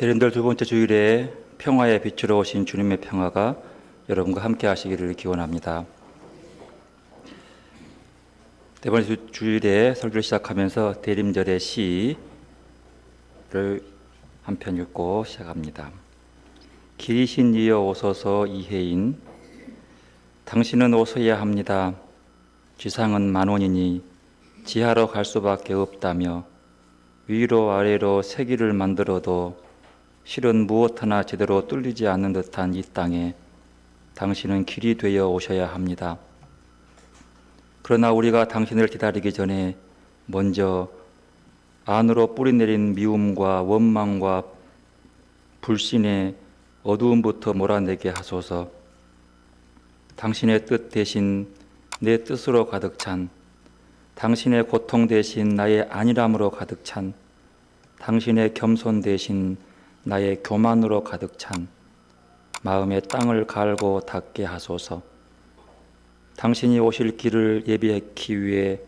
대림절 두 번째 주일에 평화의 빛으로 오신 주님의 평화가 여러분과 함께 하시기를 기원합니다. 네 번째 주일에 설교를 시작하면서 대림절의 시를 한 편 읽고 시작합니다. 길이신 이여 오소서 이혜인, 당신은 오셔야 합니다. 지상은 만원이니 지하로 갈 수밖에 없다며 위로 아래로 새 길을 만들어도 실은 무엇 하나 제대로 뚫리지 않는 듯한 이 땅에 당신은 길이 되어 오셔야 합니다. 그러나 우리가 당신을 기다리기 전에 먼저 안으로 뿌리내린 미움과 원망과 불신의 어두움부터 몰아내게 하소서. 당신의 뜻 대신 내 뜻으로 가득 찬, 당신의 고통 대신 나의 안일함으로 가득 찬, 당신의 겸손 대신 나의 교만으로 가득 찬 마음의 땅을 갈고 닦게 하소서. 당신이 오실 길을 예비하기 위해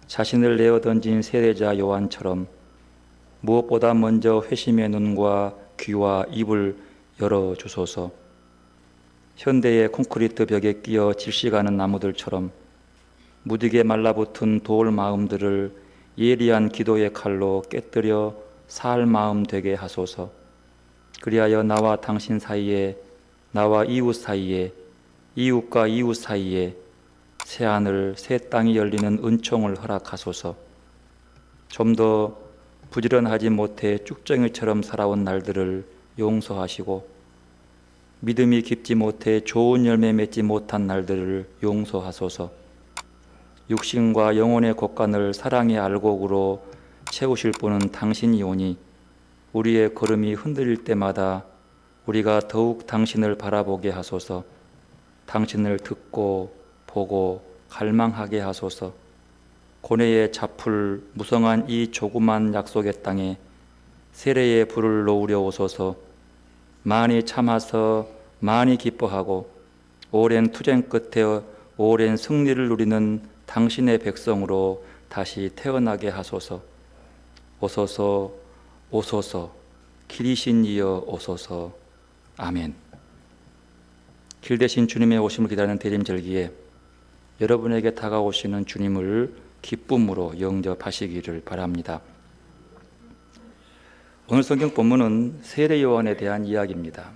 자신을 내어 던진 세례자 요한처럼 무엇보다 먼저 회심의 눈과 귀와 입을 열어주소서. 현대의 콘크리트 벽에 끼어 질식하는 나무들처럼 무디게 말라붙은 돌 마음들을 예리한 기도의 칼로 깨뜨려 살 마음 되게 하소서. 그리하여 나와 당신 사이에, 나와 이웃 사이에, 이웃과 이웃 사이에 새 하늘, 새 땅이 열리는 은총을 허락하소서. 좀 더 부지런하지 못해 쭉정이처럼 살아온 날들을 용서하시고 믿음이 깊지 못해 좋은 열매 맺지 못한 날들을 용서하소서. 육신과 영혼의 곳간을 사랑의 알곡으로 채우실 분은 당신이오니 우리의 걸음이 흔들릴 때마다 우리가 더욱 당신을 바라보게 하소서. 당신을 듣고 보고 갈망하게 하소서. 고뇌에 잡풀 무성한 이 조그만 약속의 땅에 세례의 불을 놓으려 오소서. 많이 참아서 많이 기뻐하고 오랜 투쟁 끝에 오랜 승리를 누리는 당신의 백성으로 다시 태어나게 하소서. 오소서, 오소서, 길이신 이여 오소서. 아멘. 길 대신 주님의 오심을 기다리는 대림절기에 여러분에게 다가오시는 주님을 기쁨으로 영접하시기를 바랍니다. 오늘 성경 본문은 세례 요한에 대한 이야기입니다.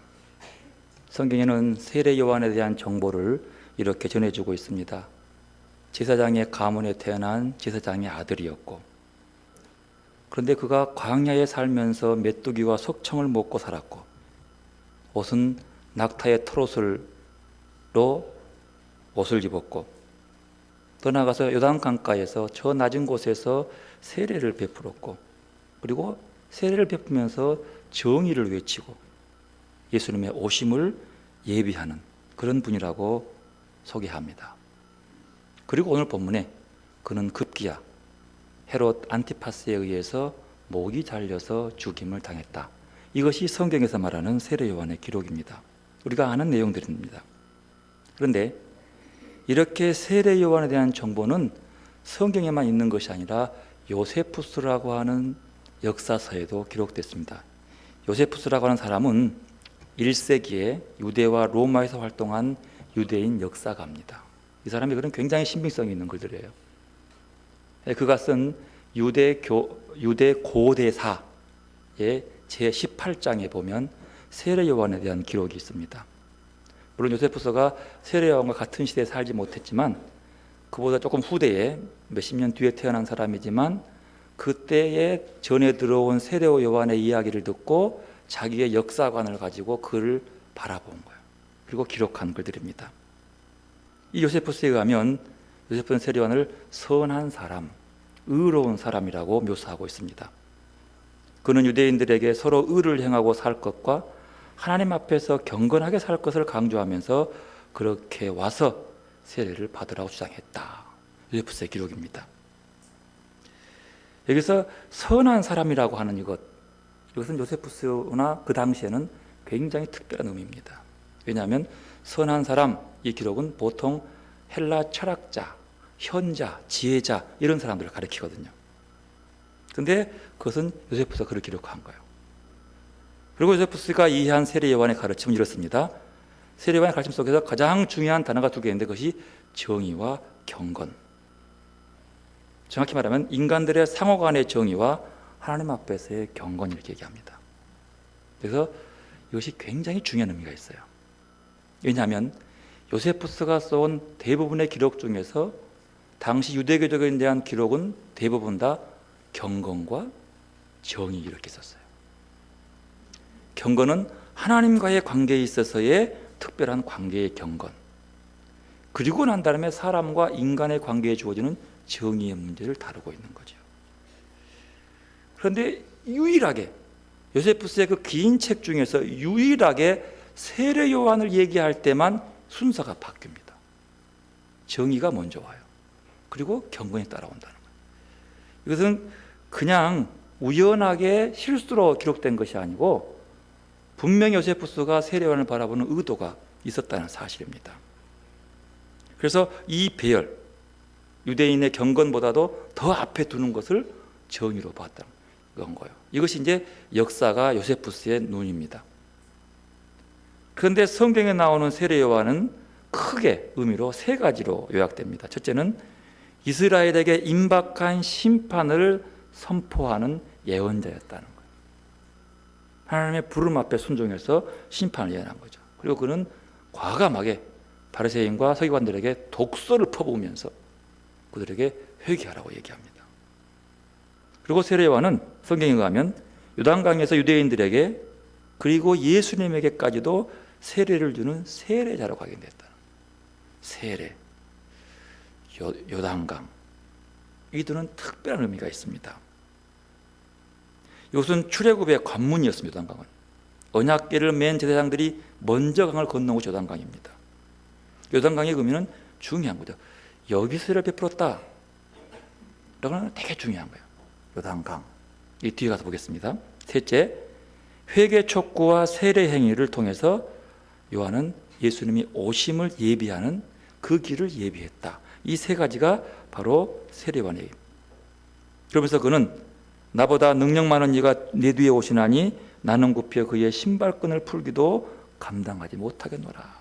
성경에는 세례 요한에 대한 정보를 이렇게 전해주고 있습니다. 제사장의 가문에 태어난 제사장의 아들이었고, 그런데 그가 광야에 살면서 메뚜기와 석청을 먹고 살았고, 옷은 낙타의 털옷으로 옷을 입었고, 떠나가서 요단강가에서 저 낮은 곳에서 세례를 베풀었고, 그리고 세례를 베푸면서 정의를 외치고 예수님의 오심을 예비하는 그런 분이라고 소개합니다. 그리고 오늘 본문에 그는 급기야 헤롯 안티파스에 의해서 목이 잘려서 죽임을 당했다. 이것이 성경에서 말하는 세례 요한의 기록입니다. 우리가 아는 내용들입니다. 그런데 이렇게 세례 요한에 대한 정보는 성경에만 있는 것이 아니라 요세푸스라고 하는 역사서에도 기록됐습니다. 요세푸스라고 하는 사람은 1세기에 유대와 로마에서 활동한 유대인 역사가입니다. 이 사람이 그런 굉장히 신빙성이 있는 글들이에요. 그가 쓴 유대 고대사의 제18장에 보면 세례 요한에 대한 기록이 있습니다. 물론 요세푸스가 세례 요한과 같은 시대에 살지 못했지만 그보다 조금 후대에 몇십 년 뒤에 태어난 사람이지만 그때에 전에 들어온 세례 요한의 이야기를 듣고 자기의 역사관을 가지고 그를 바라본 거예요. 그리고 기록한 글들입니다. 이 요세푸스에 의하면 요세푸스는 세례 요한을 선한 사람, 의로운 사람이라고 묘사하고 있습니다. 그는 유대인들에게 서로 의를 행하고 살 것과 하나님 앞에서 경건하게 살 것을 강조하면서 그렇게 와서 세례를 받으라고 주장했다. 요세푸스의 기록입니다. 여기서 선한 사람이라고 하는 이것은 요세푸스나 그 당시에는 굉장히 특별한 의미입니다. 왜냐하면 선한 사람, 이 기록은 보통 헬라 철학자, 현자, 지혜자 이런 사람들을 가리키거든요. 근데 그것은 요세푸스가 그를 기록한 거예요. 그리고 요세푸스가 이해한 세례 요한의 가르침은 이렇습니다. 세례 요한의 가르침 속에서 가장 중요한 단어가 두 개인데 그것이 정의와 경건. 정확히 말하면 인간들의 상호 간의 정의와 하나님 앞에서의 경건, 이렇게 얘기합니다. 그래서 이것이 굉장히 중요한 의미가 있어요. 왜냐하면 요세푸스가 써온 대부분의 기록 중에서 당시 유대교적에 대한 기록은 대부분 다 경건과 정의, 이렇게 썼어요. 경건은 하나님과의 관계에 있어서의 특별한 관계의 경건, 그리고 난 다음에 사람과 인간의 관계에 주어지는 정의의 문제를 다루고 있는 거죠. 그런데 유일하게 요세푸스의 그 긴 책 중에서 유일하게 세례 요한을 얘기할 때만 순서가 바뀝니다. 정의가 먼저 와요. 그리고 경건이 따라온다는 거예요. 이것은 그냥 우연하게 실수로 기록된 것이 아니고 분명히 요세푸스가 세례 요한을 바라보는 의도가 있었다는 사실입니다. 그래서 이 배열, 유대인의 경건보다도 더 앞에 두는 것을 정의로 봤다는 거예요. 이것이 이제 역사가 요세푸스의 눈입니다. 그런데 성경에 나오는 세례 요한은 크게 의미로 세 가지로 요약됩니다. 첫째는 이스라엘에게 임박한 심판을 선포하는 예언자였다는 거예요. 하나님의 부름 앞에 순종해서 심판을 예언한 거죠. 그리고 그는 과감하게 바리새인과 서기관들에게 독서를 퍼부으면서 그들에게 회개하라고 얘기합니다. 그리고 세례 요한은 성경에 의하면 요단강에서 유대인들에게 그리고 예수님에게까지도 세례를 주는 세례자로 각인됐다. 세례, 요단강, 이들은 특별한 의미가 있습니다. 이것은 출애굽의 관문이었습니다. 요단강은 언약궤를 맨 제사장들이 먼저 강을 건너온 것이 요단강입니다. 요단강의 의미는 중요한 거죠. 여기서 세례를 베풀었다 라고는 되게 중요한 거예요. 요단강, 이 뒤에 가서 보겠습니다. 셋째, 회개 촉구와 세례 행위를 통해서 요한은 예수님이 오심을 예비하는 그 길을 예비했다. 이 세 가지가 바로 세례 요한의 의미. 그러면서 그는 나보다 능력 많은 이가 내 뒤에 오시나니 나는 굽혀 그의 신발끈을 풀기도 감당하지 못하겠노라.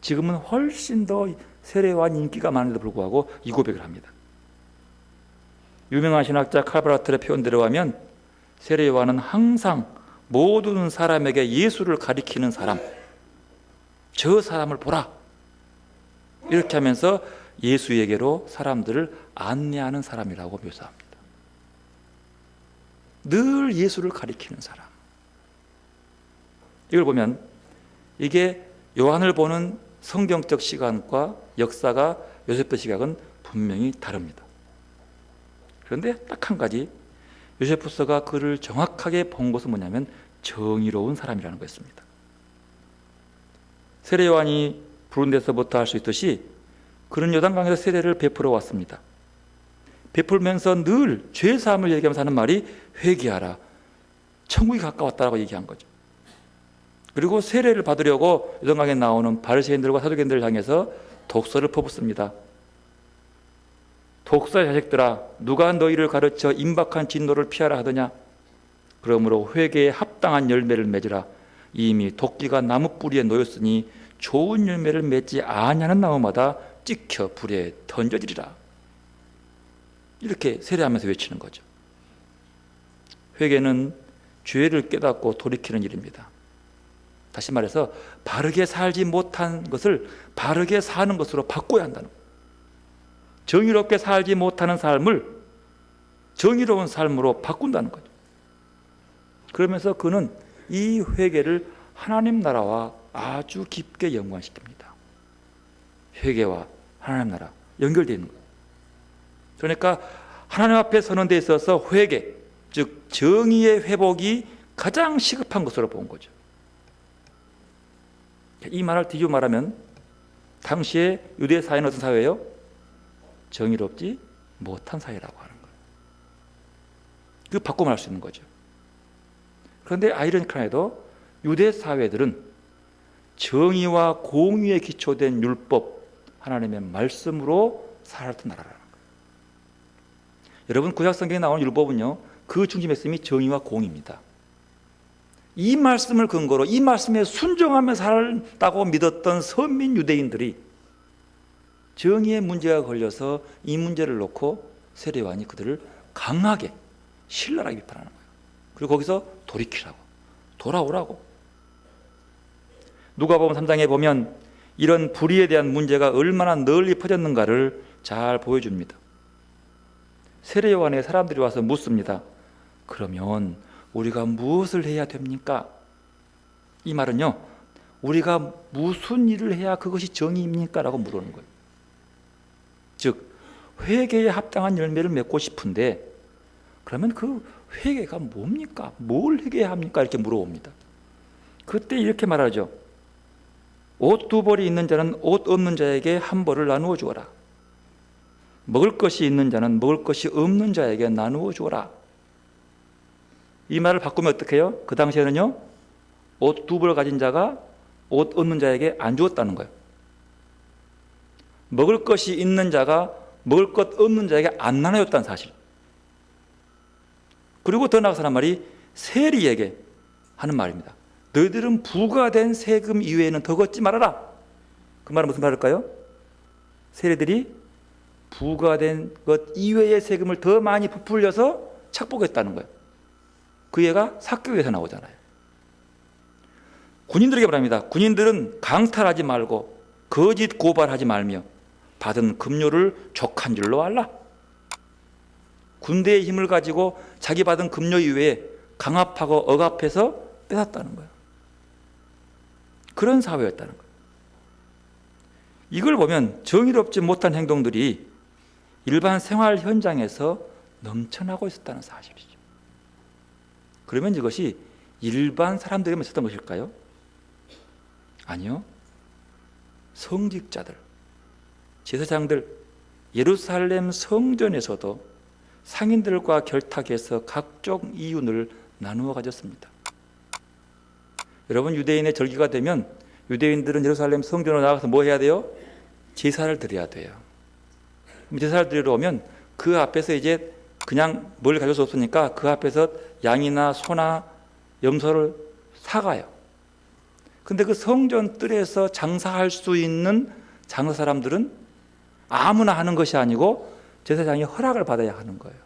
지금은 훨씬 더 세례 요한 인기가 많은데도 불구하고 이 고백을 합니다. 유명한 신학자 칼바라틀의 표현대로 하면 세례 요한은 항상 모든 사람에게 예수를 가리키는 사람, 저 사람을 보라, 이렇게 하면서 예수에게로 사람들을 안내하는 사람이라고 묘사합니다. 늘 예수를 가리키는 사람. 이걸 보면 이게 요한을 보는 성경적 시각과 역사가 요세프 시각은 분명히 다릅니다. 그런데 딱 한 가지, 요세푸스가 그를 정확하게 본 것은 뭐냐면 정의로운 사람이라는 것입니다. 세례 요한이 부른 데서부터 할 수 있듯이 그는 요단강에서 세례를 베풀어 왔습니다. 베풀면서 늘 죄사함을 얘기하면서 하는 말이 회개하라, 천국이 가까웠다라고 얘기한 거죠. 그리고 세례를 받으려고 요단강에 나오는 바리새인들과 사두개인들을 향해서 독서를 퍼붓습니다. 독사의 자식들아, 누가 너희를 가르쳐 임박한 진노를 피하라 하더냐? 그러므로 회개에 합당한 열매를 맺으라. 이미 도끼가 나무 뿌리에 놓였으니 좋은 열매를 맺지 아니하는 나무마다 찍혀 불에 던져지리라. 이렇게 세례하면서 외치는 거죠. 회개는 죄를 깨닫고 돌이키는 일입니다. 다시 말해서 바르게 살지 못한 것을 바르게 사는 것으로 바꿔야 한다는 거예요. 정의롭게 살지 못하는 삶을 정의로운 삶으로 바꾼다는 거죠. 그러면서 그는 이 회개를 하나님 나라와 아주 깊게 연관시킵니다. 회개와 하나님 나라 연결되어 있는 거예요. 그러니까 하나님 앞에 서는 데 있어서 회개, 즉 정의의 회복이 가장 시급한 것으로 본 거죠. 이 말을 뒤집어 말하면 당시에 유대 사회는 어떤 사회예요? 정의롭지 못한 사회라고 하는 거예요. 그 바꿔 말할 수 있는 거죠. 그런데 아이러니컬하게도 유대 사회들은 정의와 공의에 기초된 율법, 하나님의 말씀으로 살았던 나라라는 거예요. 여러분 구약 성경에 나오는 율법은요, 그 중심에 있음이 정의와 공의입니다. 이 말씀을 근거로 이 말씀에 순종하며 살다고 믿었던 선민 유대인들이 정의의 문제가 걸려서 이 문제를 놓고 세례요한이 그들을 강하게 신랄하게 비판하는 거예요. 그리고 거기서 돌이키라고, 돌아오라고. 누가복음 3장에 보면 이런 불의에 대한 문제가 얼마나 널리 퍼졌는가를 잘 보여줍니다. 세례요한에 사람들이 와서 묻습니다. 그러면 우리가 무엇을 해야 됩니까? 이 말은요, 우리가 무슨 일을 해야 그것이 정의입니까? 라고 물어보는 거예요. 즉 회개에 합당한 열매를 맺고 싶은데 그러면 그 회개가 뭡니까? 뭘 회개해야 합니까? 이렇게 물어봅니다. 그때 이렇게 말하죠. 옷 2벌이 있는 자는 옷 없는 자에게 1벌을 나누어 주어라. 먹을 것이 있는 자는 먹을 것이 없는 자에게 나누어 주어라. 이 말을 바꾸면 어떻게 해요? 그 당시에는요, 옷 2벌 가진 자가 옷 없는 자에게 안 주었다는 거예요. 먹을 것이 있는 자가 먹을 것 없는 자에게 안 나눠줬다는 사실. 그리고 더 나아가서 하는 말이 세리에게 하는 말입니다. 너희들은 부과된 세금 이외에는 더 걷지 말아라. 그 말은 무슨 말일까요? 세리들이 부과된 것 이외의 세금을 더 많이 부풀려서 착복했다는 거예요. 그 예가 사교에서 나오잖아요. 군인들에게 말합니다. 군인들은 강탈하지 말고 거짓 고발하지 말며 받은 급료를 족한 줄로 알라. 군대의 힘을 가지고 자기 받은 급료 이외에 강압하고 억압해서 뺏었다는 거예요. 그런 사회였다는 거예요. 이걸 보면 정의롭지 못한 행동들이 일반 생활 현장에서 넘쳐나고 있었다는 사실이죠. 그러면 이것이 일반 사람들에게만 있었던 것일까요? 아니요. 성직자들, 제사장들, 예루살렘 성전에서도 상인들과 결탁해서 각종 이윤을 나누어 가졌습니다. 여러분, 유대인의 절기가 되면 유대인들은 예루살렘 성전으로 나가서 뭐 해야 돼요? 제사를 드려야 돼요. 제사를 드리러 오면 그 앞에서 이제 그냥 뭘 가져올 수 없으니까 그 앞에서 양이나 소나 염소를 사가요. 근데 그 성전 뜰에서 장사할 수 있는 장사 사람들은 아무나 하는 것이 아니고 제사장이 허락을 받아야 하는 거예요.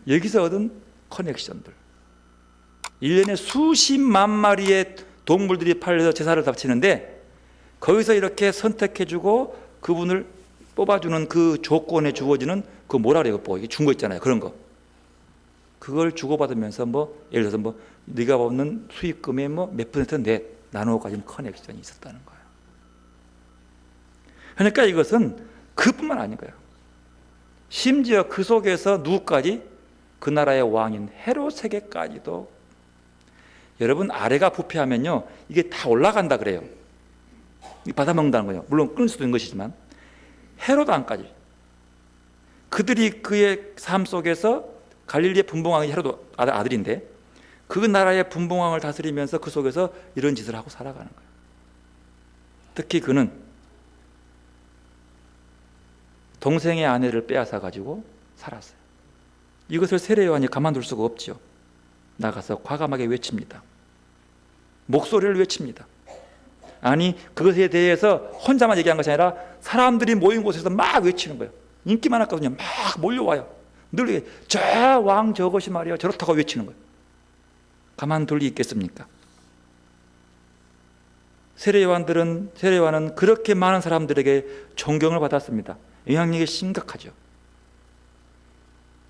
여기서 얻은 커넥션들. 1년에 수십만 마리의 동물들이 팔려서 제사를 바치는데 거기서 이렇게 선택해주고 그분을 뽑아주는 그 조건에 주어지는 그 뭐라 그래요? 뭐 준 거 있잖아요. 그런 거. 그걸 주고받으면서 뭐 예를 들어서 뭐 네가 받는 수익금의 뭐 몇 퍼센트 내 나누어 가지는 커넥션이 있었다는 거예요. 그러니까 이것은 그뿐만 아닌 거예요. 심지어 그 속에서 누구까지? 그 나라의 왕인 헤롯에게까지도. 여러분, 아래가 부패하면요 이게 다 올라간다 그래요. 받아먹는다는 거예요. 물론 끊을 수도 있는 것이지만 헤롯 왕까지. 그들이 그의 삶 속에서 갈릴리의 분봉왕이 헤롯 아들인데 그 나라의 분봉왕을 다스리면서 그 속에서 이런 짓을 하고 살아가는 거예요. 특히 그는 동생의 아내를 빼앗아 가지고 살았어요. 이것을 세례요한이 가만둘 수가 없죠. 나가서 과감하게 외칩니다. 목소리를 외칩니다. 아니, 그것에 대해서 혼자만 얘기한 것이 아니라 사람들이 모인 곳에서 막 외치는 거예요. 인기 많았거든요. 막 몰려와요. 늘 저 왕 저것이 말이야 저렇다고 외치는 거예요. 가만둘 리 있겠습니까? 세례요한은 그렇게 많은 사람들에게 존경을 받았습니다. 영향력이 심각하죠.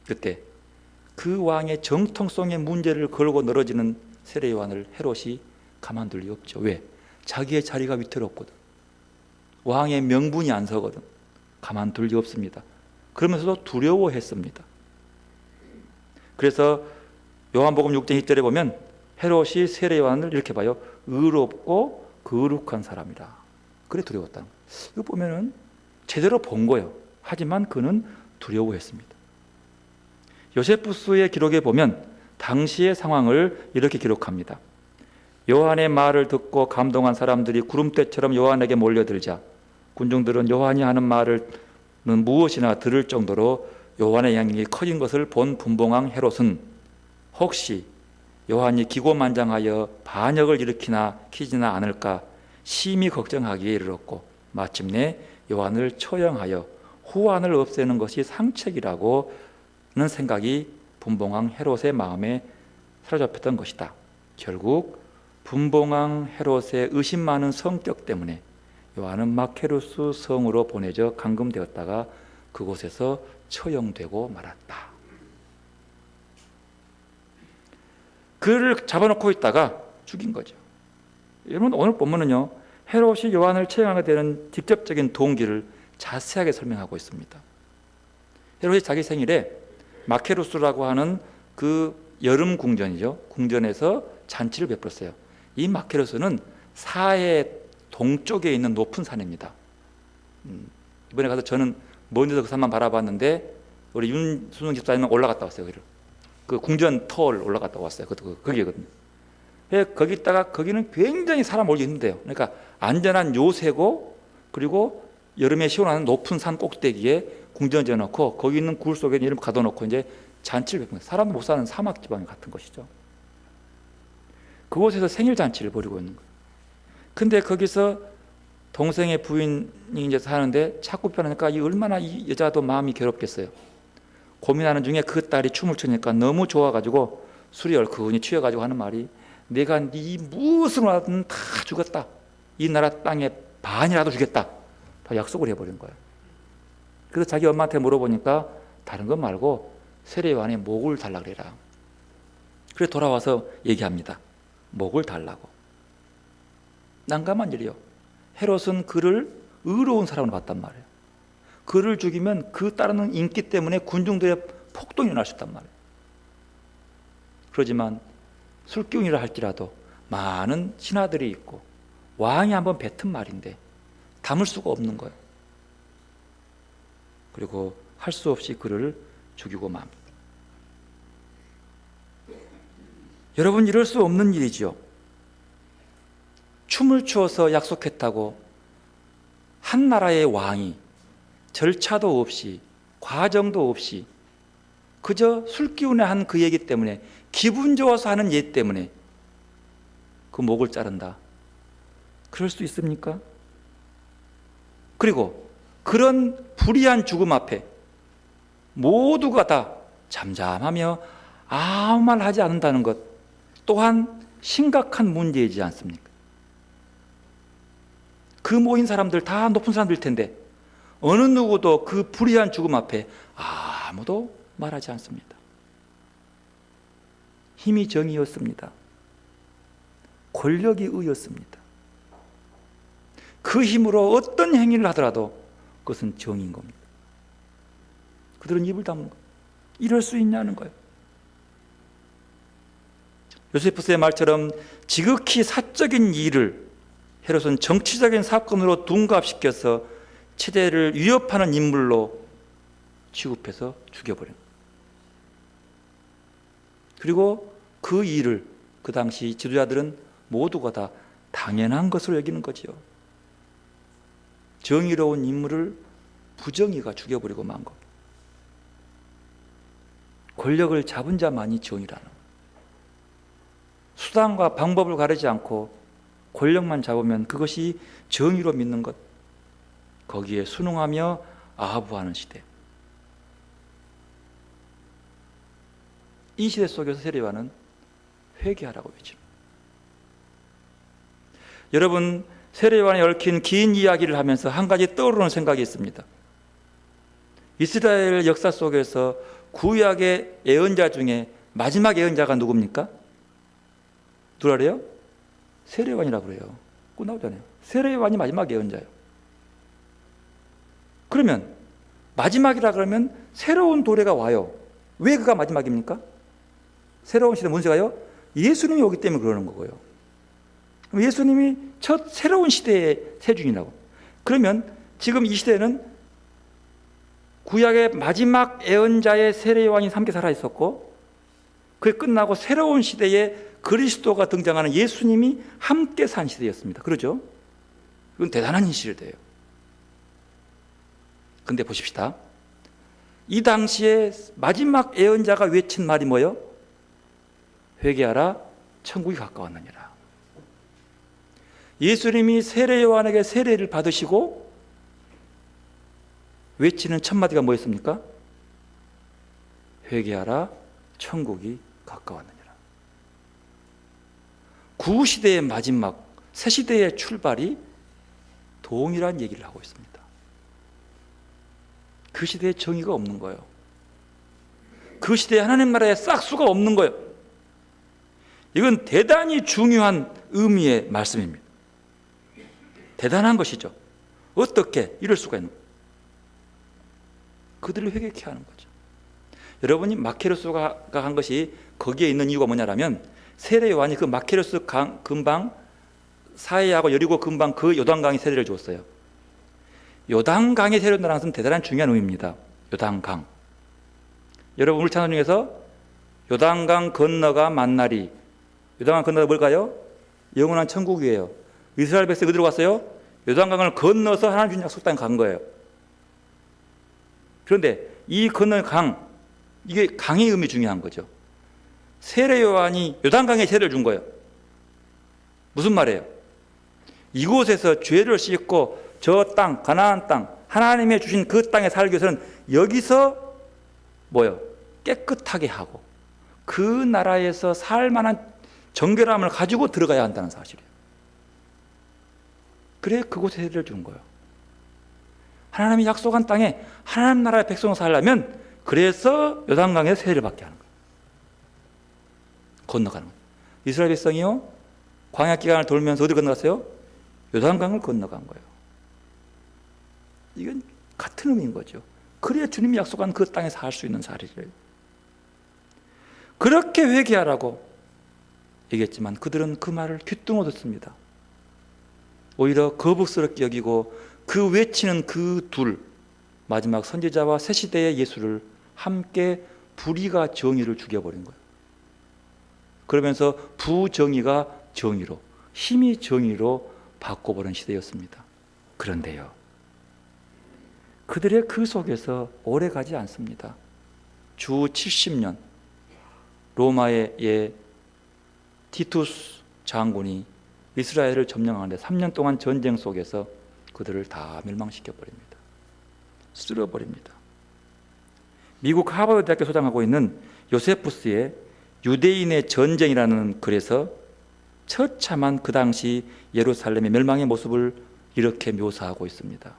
그때 그 왕의 정통성의 문제를 걸고 늘어지는 세례요한을 헤롯이 가만둘 리 없죠. 왜? 자기의 자리가 위태롭거든. 왕의 명분이 안 서거든. 가만둘 리 없습니다. 그러면서도 두려워했습니다. 그래서 요한복음 6장 2절에 보면 헤롯이 세례요한을 이렇게 봐요. 의롭고 거룩한 사람이라. 그래 두려웠다는 거예요. 이거 보면은 제대로 본 거예요. 하지만 그는 두려워했습니다. 요세푸스의 기록에 보면 당시의 상황을 이렇게 기록합니다. 요한의 말을 듣고 감동한 사람들이 구름대처럼 요한에게 몰려들자 군중들은 요한이 하는 말을 무엇이나 들을 정도로 요한의 영향력이 커진 것을 본 분봉왕 헤롯은 혹시 요한이 기고만장하여 반역을 일으키나 키지나 않을까 심히 걱정하기에 이르렀고 마침내 요한을 처형하여 후환을 없애는 것이 상책이라고는 생각이 분봉왕 헤롯의 마음에 사로잡혔던 것이다. 결국 분봉왕 헤롯의 의심 많은 성격 때문에 요한은 마케루스 성으로 보내져 감금되었다가 그곳에서 처형되고 말았다. 그를 잡아놓고 있다가 죽인 거죠. 여러분, 오늘 본문은요, 헤롯이 요한을 처형하게 되는 직접적인 동기를 자세하게 설명하고 있습니다. 헤롯이 자기 생일에 마케루스라고 하는 그 여름 궁전이죠. 궁전에서 잔치를 베풀었어요. 이 마케루스는 사해 동쪽에 있는 높은 산입니다. 이번에 가서 저는 먼저서 그 산만 바라봤는데 우리 윤수능 집사님은 올라갔다 왔어요. 그 궁전 터를 올라갔다 왔어요. 거기거든요. 거기다가 거기는 굉장히 사람 올기 힘든데요. 그러니까 안전한 요새고 그리고 여름에 시원한 높은 산 꼭대기에 궁전 지어놓고 거기 있는 굴 속에 이름 가둬놓고 이제 잔치를 베푼 거예요. 사람도 못 사는 사막 지방 같은 것이죠. 그곳에서 생일 잔치를 벌이고 있는 거예요. 근데 거기서 동생의 부인이 이제 사는데 자꾸 변하니까 얼마나 이 여자도 마음이 괴롭겠어요. 고민하는 중에 그 딸이 춤을 추니까 너무 좋아가지고 술이 얼큰이 취해가지고 하는 말이 내가 네 무슨 말든 다 주겠다. 이 나라 땅에 반이라도 주겠다. 다 약속을 해버린 거예요. 그래서 자기 엄마한테 물어보니까 다른 것 말고 세례요한의 목을 달라 그래라. 그래서 돌아와서 얘기합니다. 목을 달라고. 난감한 일이요. 헤롯은 그를 의로운 사람으로 봤단 말이에요. 그를 죽이면 그 따르는 인기 때문에 군중들의 폭동이 일어날 수 있단 말이에요. 그러지만 술기운이라 할지라도 많은 신하들이 있고 왕이 한번 뱉은 말인데 담을 수가 없는 거예요. 그리고 할 수 없이 그를 죽이고 맙니다. 여러분, 이럴 수 없는 일이죠. 춤을 추어서 약속했다고 한 나라의 왕이 절차도 없이 과정도 없이 그저 술기운에 한 그 얘기 때문에 기분 좋아서 하는 예 때문에 그 목을 자른다. 그럴 수 있습니까? 그리고 그런 불의한 죽음 앞에 모두가 다 잠잠하며 아무 말 하지 않는다는 것 또한 심각한 문제이지 않습니까? 그 모인 사람들 다 높은 사람들일 텐데 어느 누구도 그 불의한 죽음 앞에 아무도 말하지 않습니다. 힘이 정의였습니다. 권력이 의였습니다. 그 힘으로 어떤 행위를 하더라도 그것은 정의인 겁니다. 그들은 입을 다문 거예요. 이럴 수 있냐는 거예요. 요세푸스의 말처럼 지극히 사적인 일을 헤롯은 정치적인 사건으로 둔갑시켜서 체제를 위협하는 인물로 취급해서 죽여버린 거예요. 그리고 그 일을 그 당시 지도자들은 모두가 다 당연한 것으로 여기는 거지요. 정의로운 인물을 부정의가 죽여버리고 만 것. 권력을 잡은 자만이 정의라는 것. 수단과 방법을 가리지 않고 권력만 잡으면 그것이 정의로 믿는 것. 거기에 순응하며 아부하는 시대. 이 시대 속에서 세례요한은 회개하라고 외칩니다. 여러분, 세례요한에 얽힌 긴 이야기를 하면서 한 가지 떠오르는 생각이 있습니다. 이스라엘 역사 속에서 구약의 예언자 중에 마지막 예언자가 누굽니까? 누가 그래요? 세례요한이라고 그래요. 꼭 나오잖아요. 세례요한이 마지막 예언자예요. 그러면 마지막이라 그러면 새로운 도래가 와요. 왜 그가 마지막입니까? 새로운 시대 문제가요? 예수님이 오기 때문에 그러는 거고요. 예수님이 첫 새로운 시대의 세준이라고. 그러면 지금 이 시대는 구약의 마지막 예언자의 세례요한이 함께 살아있었고 그게 끝나고 새로운 시대에 그리스도가 등장하는 예수님이 함께 산 시대였습니다. 그러죠? 이건 대단한 시대예요. 근데 보십시다. 이 당시에 마지막 예언자가 외친 말이 뭐예요? 회개하라 천국이 가까웠느니라. 예수님이 세례 요한에게 세례를 받으시고 외치는 첫 마디가 뭐였습니까? 회개하라 천국이 가까웠느니라. 구시대의 마지막 새시대의 출발이 동일한 얘기를 하고 있습니다. 그 시대에 정의가 없는 거예요. 그 시대에 하나님 나라에 싹수가 없는 거예요. 이건 대단히 중요한 의미의 말씀입니다. 대단한 것이죠. 어떻게 이럴 수가 있는 거예요? 그들을 회개케 하는 거죠. 여러분이 마케르스가 한 것이 거기에 있는 이유가 뭐냐면 세례 요한이 그 마케르스 근방 사해하고 여리고 근방 그 요단강에 세례를 주었어요. 요단강에 세례를 준다는 것은 대단한 중요한 의미입니다. 요단강. 여러분 우리 찬송 중에서 요단강 건너가 만나리. 요단강 건너가 뭘까요? 영원한 천국이에요. 이스라엘 백성이 어디로 갔어요? 요단강을 건너서 하나님 주신 약속 땅에 간 거예요. 그런데 이 건너 강, 이게 강의 의미 중요한 거죠. 세례 요한이 요단강에 세례를 준 거예요. 무슨 말이에요? 이곳에서 죄를 씻고 저 땅, 가나안 땅, 하나님의 주신 그 땅에 살기 위해서는 여기서 뭐요? 깨끗하게 하고 그 나라에서 살 만한 정결함을 가지고 들어가야 한다는 사실이에요. 그래 그곳에 세례를 준 거예요. 하나님이 약속한 땅에 하나님 나라의 백성으로 살려면 그래서 요단강에 세례를 받게 하는 거예요. 건너가는 거예요. 이스라엘 백성이요 광야 기간을 돌면서 어디 건너갔어요? 요단강을 건너간 거예요. 이건 같은 의미인 거죠. 그래야 주님이 약속한 그 땅에서 할 수 있는 사실이에요. 그렇게 회개하라고 얘기했지만 그들은 그 말을 귀뚱 듣습니다. 오히려 거북스럽게 여기고 그 외치는 그 둘 마지막 선지자와 새 시대의 예수를 함께 불의가 정의를 죽여버린 거예요. 그러면서 부정의가 정의로, 힘이 정의로 바꿔버린 시대였습니다. 그런데요, 그들의 그 속에서 오래 가지 않습니다. 주 70년 로마의 티투스 장군이 이스라엘을 점령하는데 3년 동안 전쟁 속에서 그들을 다 멸망시켜버립니다. 쓸어버립니다. 미국 하버드 대학교 소장하고 있는 요세푸스의 유대인의 전쟁이라는 글에서 처참한 그 당시 예루살렘의 멸망의 모습을 이렇게 묘사하고 있습니다.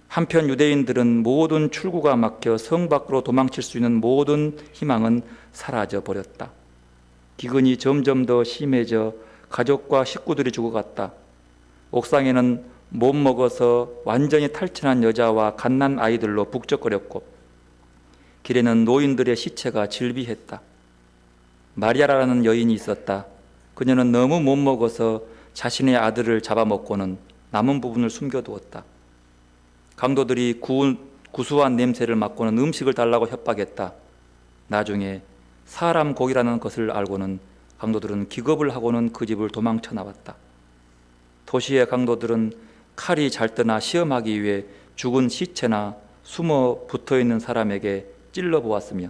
한편 유대인들은 모든 출구가 막혀 성 밖으로 도망칠 수 있는 모든 희망은 사라져 버렸다. 기근이 점점 더 심해져 가족과 식구들이 죽어갔다. 옥상에는 못 먹어서 완전히 탈진한 여자와 갓난 아이들로 북적거렸고 길에는 노인들의 시체가 질비했다. 마리아라는 여인이 있었다. 그녀는 너무 못 먹어서 자신의 아들을 잡아먹고는 남은 부분을 숨겨두었다. 강도들이 구수한 냄새를 맡고는 음식을 달라고 협박했다. 나중에 사람 고기라는 것을 알고는 강도들은 기겁을 하고는 그 집을 도망쳐 나왔다. 도시의 강도들은 칼이 잘 뜨나 시험하기 위해 죽은 시체나 숨어 붙어있는 사람에게 찔러보았으며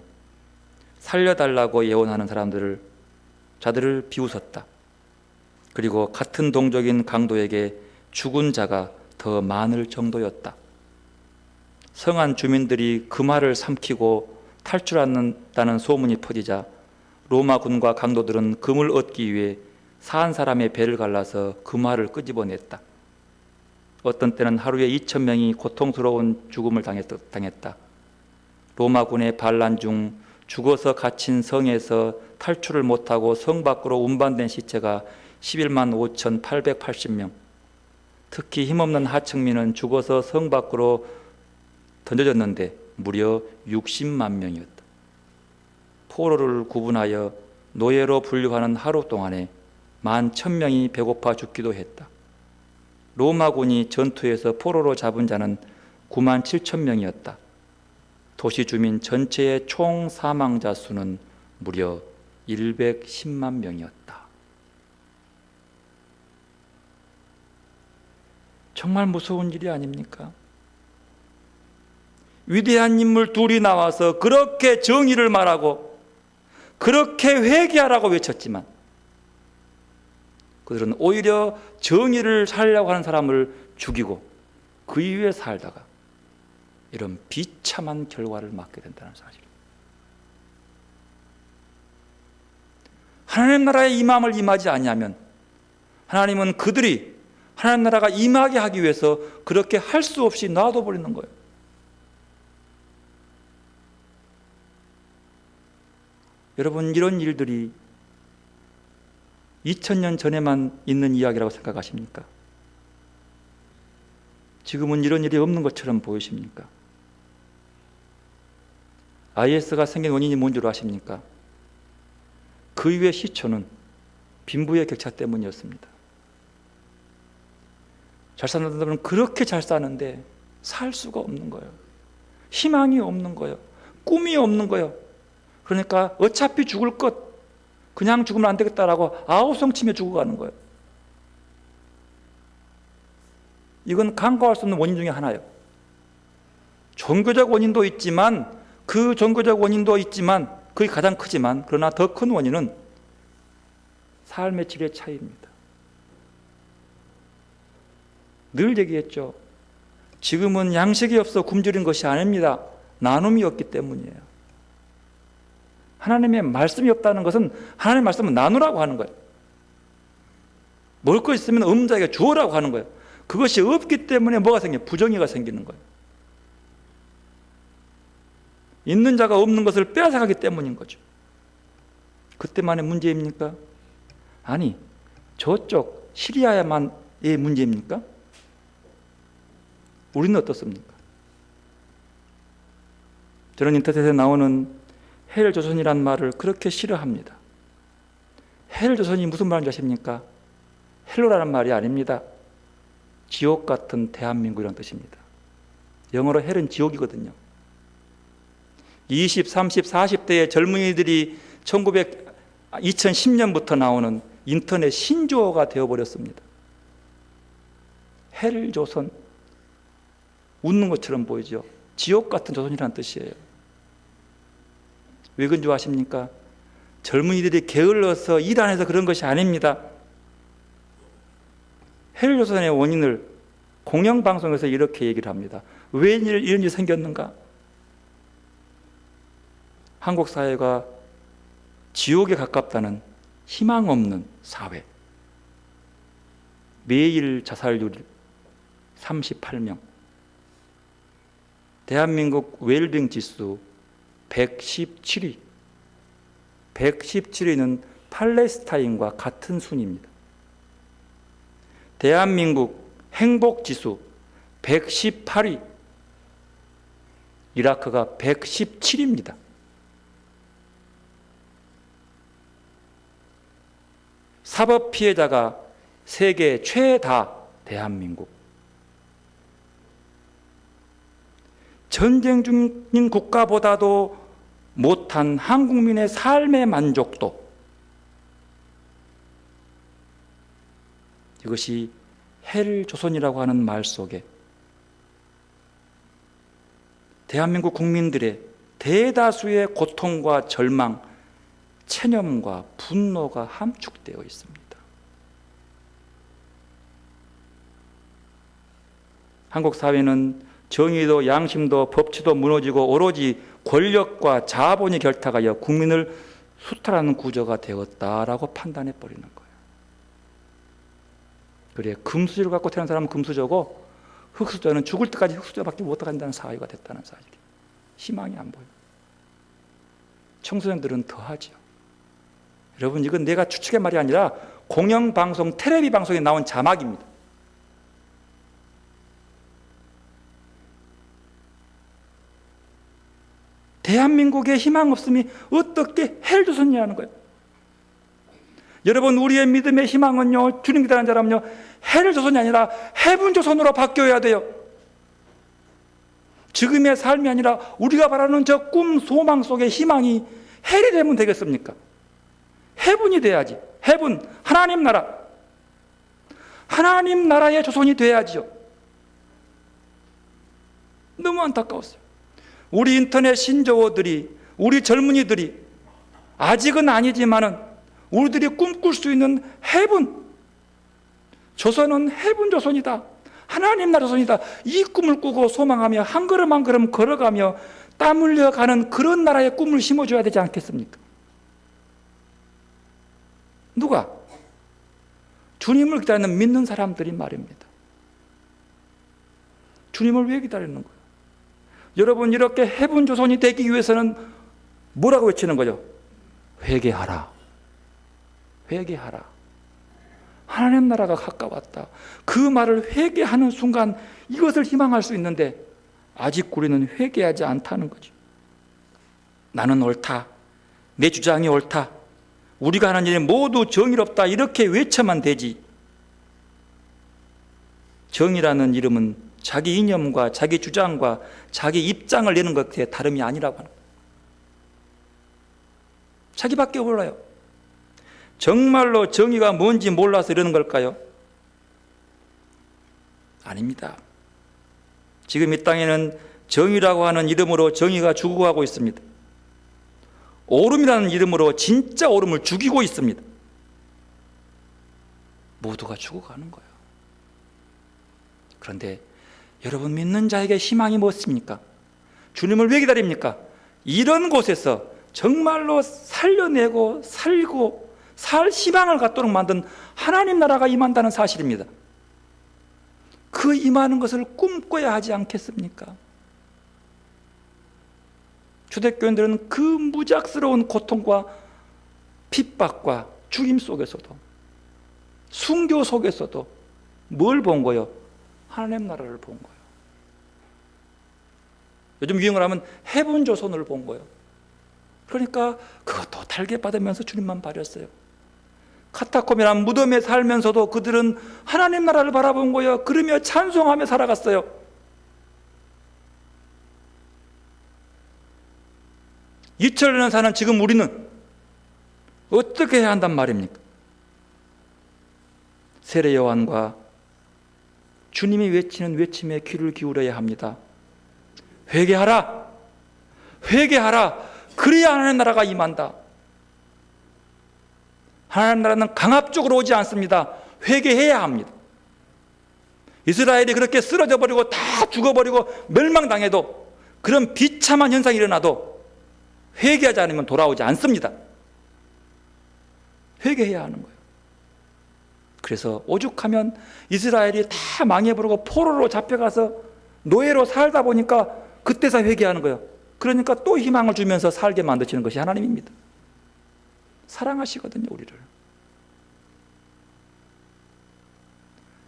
살려달라고 예언하는 자들을 비웃었다. 그리고 같은 동족인 강도에게 죽은 자가 더 많을 정도였다. 성안 주민들이 그 말을 삼키고 탈출한다는 소문이 퍼지자 로마군과 강도들은 금을 얻기 위해 산 사람의 배를 갈라서 그 말을 끄집어냈다. 어떤 때는 하루에 2,000명이 고통스러운 죽음을 당했다. 로마군의 반란 중 죽어서 갇힌 성에서 탈출을 못하고 성 밖으로 운반된 시체가 11만 5,880명. 특히 힘없는 하층민은 죽어서 성 밖으로 던져졌는데 무려 60만 명이었다. 포로를 구분하여 노예로 분류하는 하루 동안에 11,000명이 배고파 죽기도 했다. 로마군이 전투에서 포로로 잡은 자는 9만 7천 명이었다. 도시 주민 전체의 총 사망자 수는 무려 110만 명이었다. 정말 무서운 일이 아닙니까? 위대한 인물 둘이 나와서 그렇게 정의를 말하고 그렇게 회개하라고 외쳤지만 그들은 오히려 정의를 살려고 하는 사람을 죽이고 그 이후에 살다가 이런 비참한 결과를 맞게 된다는 사실입니다. 하나님 나라의 임함을 임하지 아니하면 하나님은 그들이 하나님 나라가 임하게 하기 위해서 그렇게 할 수 없이 놔둬버리는 거예요. 여러분, 이런 일들이 2000년 전에만 있는 이야기라고 생각하십니까? 지금은 이런 일이 없는 것처럼 보이십니까? IS가 생긴 원인이 뭔 줄 아십니까? 그 이후의 시초는 빈부의 격차 때문이었습니다. 잘 사는 사람은 그렇게 잘 사는데 살 수가 없는 거예요. 희망이 없는 거예요. 꿈이 없는 거예요. 그러니까 어차피 죽을 것, 그냥 죽으면 안 되겠다라고 아우성 치며 죽어가는 거예요. 이건 간과할 수 없는 원인 중에 하나예요. 종교적 원인도 있지만 그게 가장 크지만 그러나 더 큰 원인은 삶의 질의 차이입니다. 늘 얘기했죠. 지금은 양식이 없어 굶주린 것이 아닙니다. 나눔이 없기 때문이에요. 하나님의 말씀이 없다는 것은 하나님의 말씀은 나누라고 하는 거예요. 먹을 것 있으면 없는 자에게 주어라고 하는 거예요. 그것이 없기 때문에 뭐가 생겨요? 부정의가 생기는 거예요. 있는 자가 없는 것을 빼앗아가기 때문인 거죠. 그때만의 문제입니까? 아니, 저쪽 시리아야만의 문제입니까? 우리는 어떻습니까? 저는 인터넷에 나오는 헬조선이란 말을 그렇게 싫어합니다. 헬조선이 무슨 말인지 아십니까? 헬로라는 말이 아닙니다. 지옥 같은 대한민국이라는 뜻입니다. 영어로 헬은 지옥이거든요. 20, 30, 40대의 젊은이들이 2010년부터 나오는 인터넷 신조어가 되어버렸습니다. 헬조선, 웃는 것처럼 보이죠. 지옥 같은 조선이라는 뜻이에요. 왜 그런 줄 아십니까? 젊은이들이 게을러서 일 안 해서 그런 것이 아닙니다. 헬조선의 원인을 공영방송에서 이렇게 얘기를 합니다. 왜 이런 일이 생겼는가? 한국 사회가 지옥에 가깝다는 희망 없는 사회. 매일 자살률 38명. 대한민국 웰빙 지수 117위. 117위는 팔레스타인과 같은 순위입니다. 대한민국 행복 지수 118위. 이라크가 117위입니다. 사법 피해자가 세계 최다 대한민국. 전쟁 중인 국가보다도 못한 한국민의 삶의 만족도. 이것이 헬조선이라고 하는 말 속에 대한민국 국민들의 대다수의 고통과 절망, 체념과 분노가 함축되어 있습니다. 한국 사회는 정의도 양심도 법치도 무너지고 오로지 권력과 자본이 결탁하여 국민을 수탈하는 구조가 되었다라고 판단해 버리는 거예요. 그래, 금수저를 갖고 태어난 사람은 금수저고 흙수저는 죽을 때까지 흙수저밖에 못 간다는 사회가 됐다는 사실이에요. 희망이 안 보여요. 청소년들은 더하죠. 여러분, 이건 내가 추측의 말이 아니라 공영방송, 텔레비 방송에 나온 자막입니다. 대한민국에 희망 없음이 어떻게 헬조선이라는 거예요. 여러분, 우리의 믿음의 희망은요, 주님 기다리는 자라면요, 헬조선이 아니라 해분조선으로 바뀌어야 돼요. 지금의 삶이 아니라 우리가 바라는 저 꿈, 소망 속의 희망이 헬이 되면 되겠습니까? 해분이 돼야지. 해분, 하나님 나라. 하나님 나라의 조선이 돼야지요. 너무 안타까웠어요. 우리 인터넷 신조어들이, 우리 젊은이들이 아직은 아니지만은 우리들이 꿈꿀 수 있는 해분, 조선은 해분 조선이다, 하나님 나라 조선이다, 이 꿈을 꾸고 소망하며 한 걸음 한 걸음 걸어가며 땀 흘려가는 그런 나라의 꿈을 심어줘야 되지 않겠습니까? 누가? 주님을 기다리는 믿는 사람들이 말입니다. 주님을 왜 기다리는 거예요? 여러분, 이렇게 해분 조선이 되기 위해서는 뭐라고 외치는 거죠? 회개하라, 회개하라. 하나님 나라가 가까웠다. 그 말을 회개하는 순간 이것을 희망할 수 있는데 아직 우리는 회개하지 않다는 거죠. 나는 옳다, 내 주장이 옳다, 우리가 하는 일이 모두 정의롭다, 이렇게 외쳐만 되지. 정의라는 이름은 자기 이념과 자기 주장과 자기 입장을 내는 것에 다름이 아니라고 하는 거예요. 자기밖에 몰라요. 정말로 정의가 뭔지 몰라서 이러는 걸까요? 아닙니다. 지금 이 땅에는 정의라고 하는 이름으로 정의가 죽어가고 있습니다. 옳음이라는 이름으로 진짜 옳음을 죽이고 있습니다. 모두가 죽어가는 거예요. 그런데 여러분, 믿는 자에게 희망이 무엇입니까? 주님을 왜 기다립니까? 이런 곳에서 정말로 살려내고 살고 살 희망을 갖도록 만든 하나님 나라가 임한다는 사실입니다. 그 임하는 것을 꿈꿔야 하지 않겠습니까? 초대교인들은 그 무작스러운 고통과 핍박과 죽임 속에서도, 순교 속에서도 뭘 본 거예요? 하나님 나라를 본 거예요. 요즘 유행을 하면 해분 조선을 본 거예요. 그러니까 그것도 탈괴받으면서 주님만 바렸어요. 카타콤이란 무덤에 살면서도 그들은 하나님 나라를 바라본 거예요. 그러며 찬송하며 살아갔어요. 이철년을 사는 지금 우리는 어떻게 해야 한단 말입니까? 세례 요한과 주님이 외치는 외침에 귀를 기울여야 합니다. 회개하라, 회개하라. 그래야 하나님 나라가 임한다. 하나님 나라는 강압적으로 오지 않습니다. 회개해야 합니다. 이스라엘이 그렇게 쓰러져 버리고 다 죽어버리고 멸망당해도, 그런 비참한 현상이 일어나도 회개하지 않으면 돌아오지 않습니다. 회개해야 하는 거예요. 그래서 오죽하면 이스라엘이 다 망해버리고 포로로 잡혀가서 노예로 살다 보니까 그때서 회개하는 거예요. 그러니까 또 희망을 주면서 살게 만드시는 것이 하나님입니다. 사랑하시거든요, 우리를.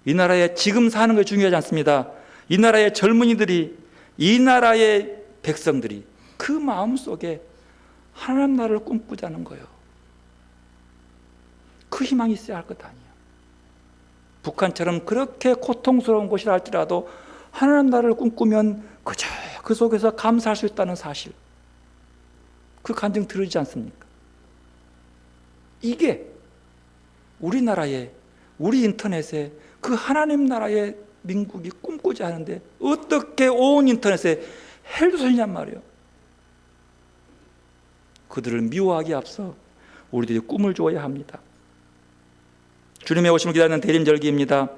이 나라에 지금 사는 것이 중요하지 않습니다. 이 나라의 젊은이들이, 이 나라의 백성들이 그 마음속에 하나님 나라를 꿈꾸자는 거예요. 그 희망이 있어야 할 것 아니에요. 북한처럼 그렇게 고통스러운 곳이라 할지라도 하나님 나라를 꿈꾸면 그저 그 속에서 감사할 수 있다는 사실, 그 간증 들으지 않습니까? 이게 우리나라에, 우리 인터넷에 그 하나님 나라의 민국이 꿈꾸지 않은데 어떻게 온 인터넷에 헬조선이냔 말이에요. 그들을 미워하기에 앞서 우리들이 꿈을 주어야 합니다. 주님의 오심을 기다리는 대림절기입니다.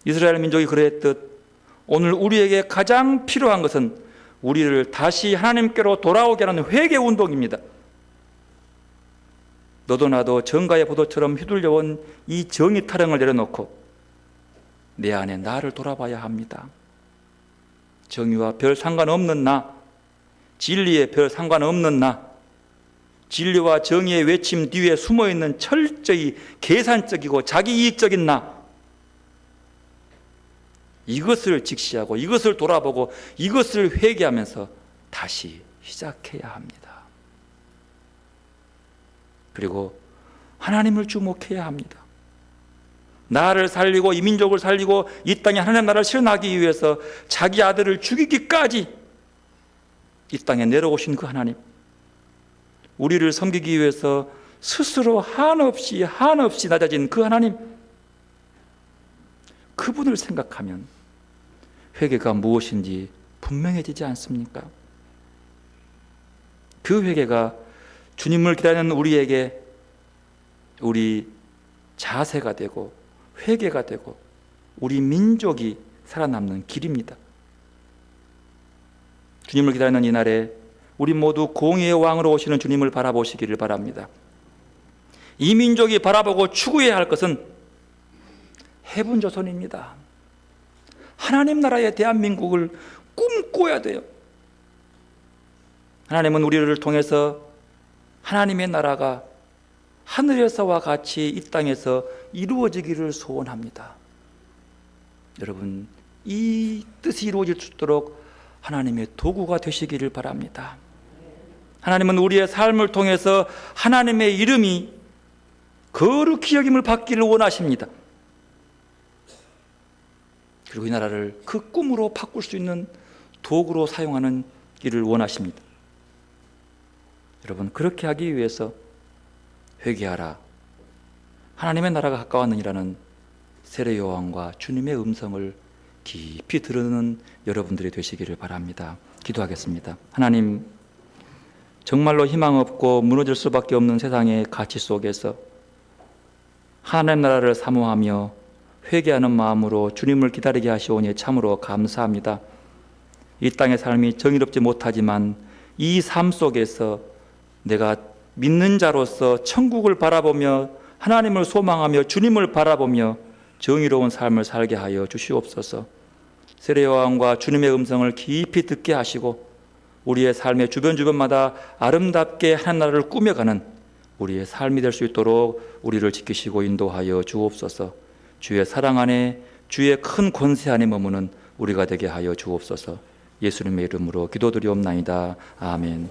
이스라엘 민족이 그러했듯 오늘 우리에게 가장 필요한 것은 우리를 다시 하나님께로 돌아오게 하는 회개 운동입니다. 너도 나도 정가의 포도처럼 휘둘려온 이 정의 타령을 내려놓고 내 안에 나를 돌아봐야 합니다. 정의와 별 상관없는 나, 진리에 별 상관없는 나, 진리와 정의의 외침 뒤에 숨어있는 철저히 계산적이고 자기이익적인 나, 이것을 직시하고 이것을 돌아보고 이것을 회개하면서 다시 시작해야 합니다. 그리고 하나님을 주목해야 합니다. 나를 살리고 이 민족을 살리고 이 땅에 하나님 나라를 실현하기 위해서 자기 아들을 죽이기까지 이 땅에 내려오신 그 하나님, 우리를 섬기기 위해서 스스로 한없이 낮아진 그 하나님, 그분을 생각하면 회개가 무엇인지 분명해지지 않습니까? 그 회개가 주님을 기다리는 우리에게 우리 자세가 되고 회개가 되고 우리 민족이 살아남는 길입니다. 주님을 기다리는 이날에 우리 모두 공의의 왕으로 오시는 주님을 바라보시기를 바랍니다. 이 민족이 바라보고 추구해야 할 것은 해분 조선입니다. 하나님 나라의 대한민국을 꿈꿔야 돼요. 하나님은 우리를 통해서 하나님의 나라가 하늘에서와 같이 이 땅에서 이루어지기를 소원합니다. 여러분, 이 뜻이 이루어질 수 있도록 하나님의 도구가 되시기를 바랍니다. 하나님은 우리의 삶을 통해서 하나님의 이름이 거룩히 여김을 받기를 원하십니다. 그리고 이 나라를 그 꿈으로 바꿀 수 있는 도구로 사용하는 길을 원하십니다. 여러분, 그렇게 하기 위해서 회개하라, 하나님의 나라가 가까웠느니라는 세례 요한과 주님의 음성을 깊이 들으는 여러분들이 되시기를 바랍니다. 기도하겠습니다. 하나님, 정말로 희망 없고 무너질 수밖에 없는 세상의 가치 속에서 하나님 나라를 사모하며 회개하는 마음으로 주님을 기다리게 하시오니 참으로 감사합니다. 이 땅의 삶이 정의롭지 못하지만 이 삶 속에서 내가 믿는 자로서 천국을 바라보며 하나님을 소망하며 주님을 바라보며 정의로운 삶을 살게 하여 주시옵소서. 세례 요한과 주님의 음성을 깊이 듣게 하시고 우리의 삶의 주변마다 아름답게 하나님 나라를 꾸며가는 우리의 삶이 될 수 있도록 우리를 지키시고 인도하여 주옵소서. 주의 사랑 안에 주의 큰 권세 안에 머무는 우리가 되게 하여 주옵소서. 예수님의 이름으로 기도드리옵나이다. 아멘.